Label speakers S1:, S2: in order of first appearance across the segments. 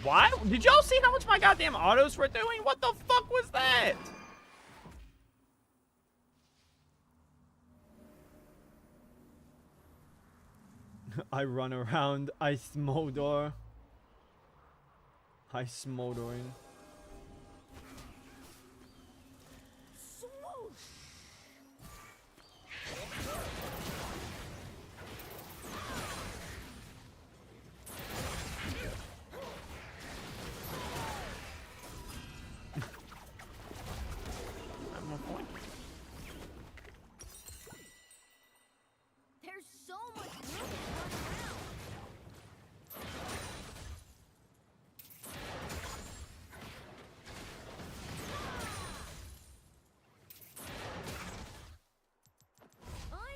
S1: Why? Did y'all see how much my goddamn autos were doing? What the fuck was that? I run around. I smolder. I smoldering.
S2: There's so much room to run around.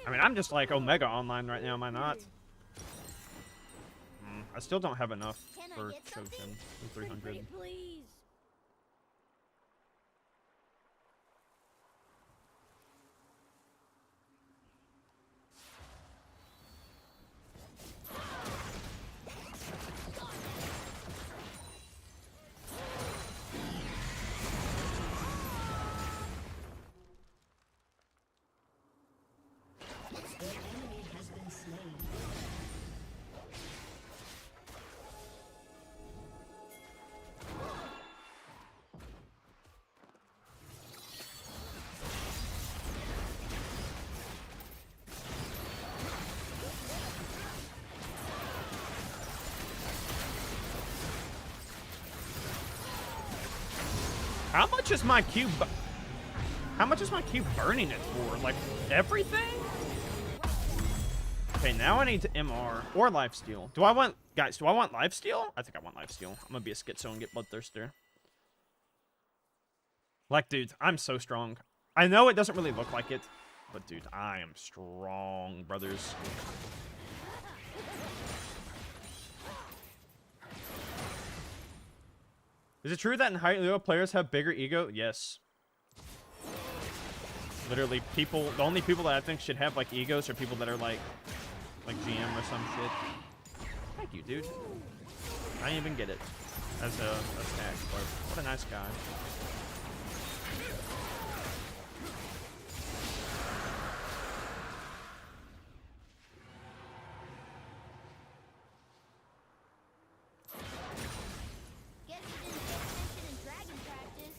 S1: I mean, I'm just like Omega Online right now, am I not? I still don't have enough
S2: Can I
S1: for
S2: get something?
S1: Chosen for 300.
S2: Please.
S1: How much is my Q? How much is my Q burning it for? Like everything? Okay, now I need to MR or lifesteal. Do I want, guys? Do I want lifesteal? I think I want lifesteal. I'm gonna be a schizo and get bloodthirster. Like, dude, I'm so strong. I know it doesn't really look like it, but dude, I am strong, brothers. Is it true that in high elo players have bigger ego? Yes. Literally, people, the only people that I think should have like egos are people that are like GM or some shit. Thank you, dude. I didn't even get it as a stack, but what a nice guy.
S2: Guess you didn't pay attention in dragon practice.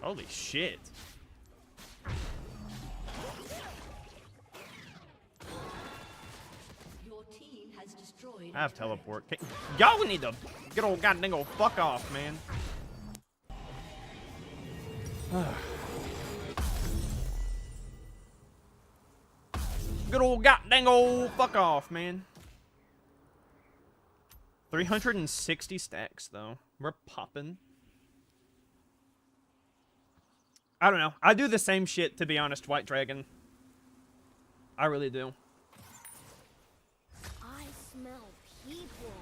S1: Holy shit.
S3: Your team has destroyed.
S1: I have teleport. Y'all need to get old goddamn old fuck off, man. Good old goddamn old fuck off, man. 360 stacks, though. We're popping. I don't know. I do the same shit, to be honest, White Dragon. I really do.
S2: I smell people.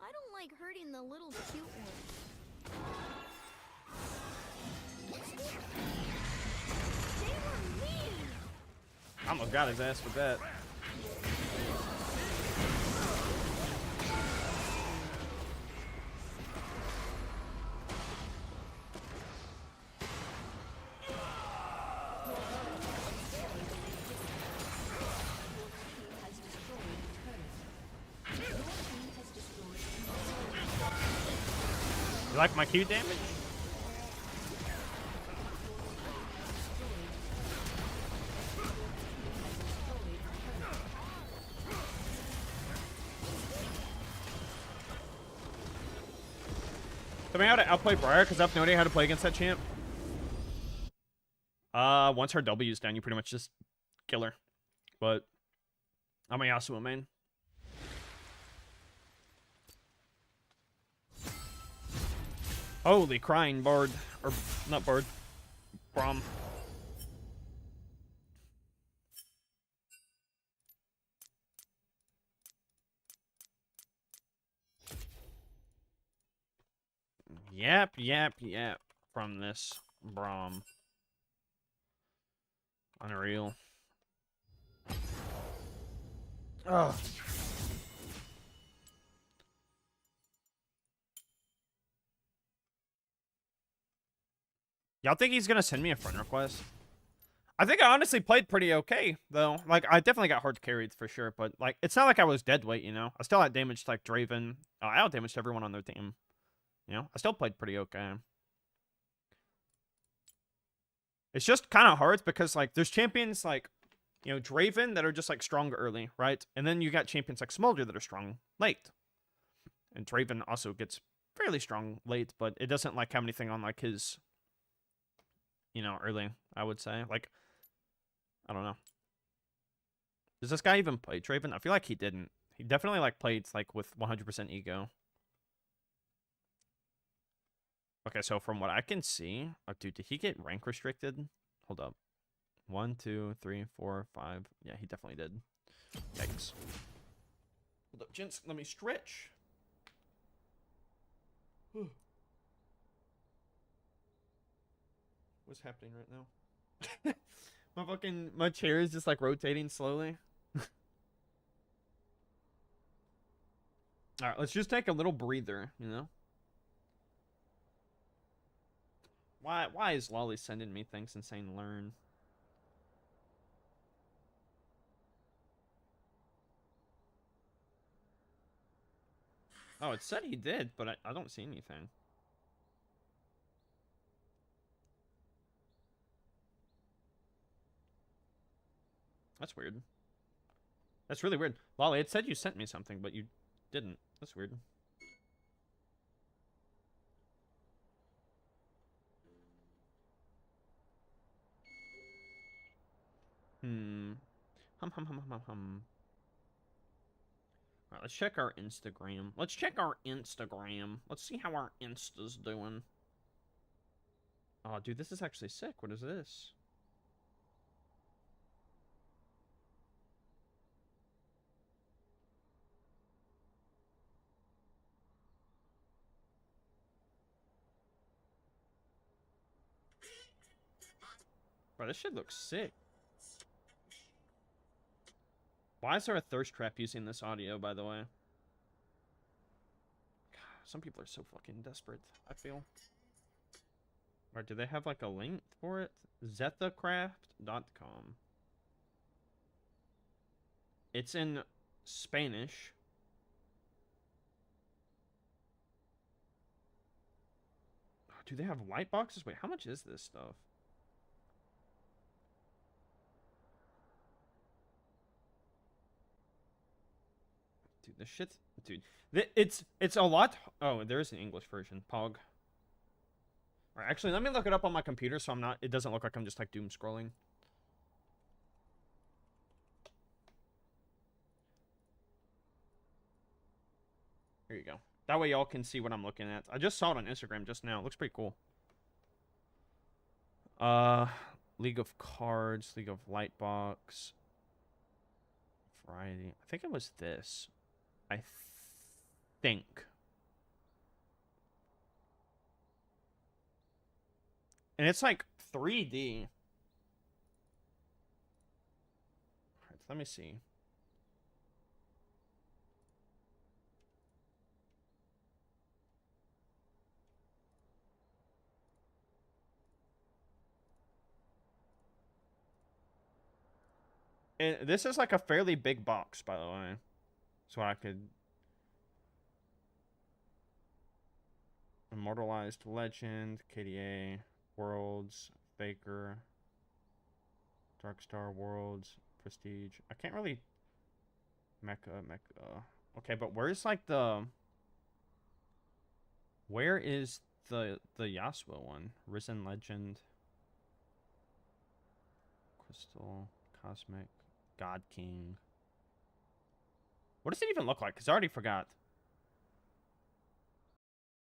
S2: I don't like hurting the little cute ones. They were mean.
S1: I almost got his ass with that. You like my Q damage? Tell me how to outplay Briar, because I have no idea how to play against that champ. Once her W's down, you pretty much just kill her. But I'm a Yasuo main. Holy crying Bard. Or, not Bard. Braum. Yap from this Braum. Unreal. Ugh. Y'all think he's gonna send me a friend request? I think I honestly played pretty okay, though. Like, I definitely got hard carried for sure, but, like, it's not like I was dead weight, you know? I still had damage to, like, Draven. I out-damaged everyone on their team. You know? I still played pretty okay. It's just kind of hard because, like, there's champions, like, you know, Draven that are just, like, strong early, right? And then you got champions like Smolder that are strong late. And Draven also gets fairly strong late, but it doesn't, like, have anything on, like, his, you know, early, I would say. Like, I don't know. Does this guy even play Draven? I feel like he didn't. He definitely, like, played, like, with 100% ego. Okay, so from what I can see... Oh, dude, did he get rank restricted? Hold up. 1, 2, 3, 4, 5. Yeah, he definitely did. Yikes. Hold up, gents. Let me stretch. What's happening right now? My chair is just, like, rotating slowly. Alright, let's just take a little breather, you know? Why is Lolly sending me things and saying learn? Oh, it said he did, but I don't see anything. That's weird. That's really weird. Lolly, it said you sent me something, but you didn't. That's weird. Alright, let's check our Instagram. Let's see how our Insta's doing. Oh, dude, this is actually sick. What is this? Bro, this shit looks sick. Why is there a thirst trap using this audio, by the way? God, some people are so fucking desperate, I feel. Or do they have, like, a link for it? Zetacraft.com. It's in Spanish. Oh, do they have light boxes? Wait, how much is this stuff? Dude, this shit's... Dude, it's a lot... Oh, there is an English version. Pog. Alright, actually, let me look it up on my computer so I'm not... It doesn't look like I'm just, like, doom scrolling. Here you go. That way y'all can see what I'm looking at. I just saw it on Instagram just now. It looks pretty cool. League of Cards, League of Lightbox. Variety. I think it was this. I think. And it's like 3D. Alright, let me see. And this is like a fairly big box, by the way. So I could... Immortalized Legend, KDA, Worlds, Faker, Darkstar Worlds, Prestige. I can't really... Mecha. Okay, but where's like the... Where is the Yasuo one? Risen Legend. Crystal, Cosmic, God King. What does it even look like? Because I already forgot.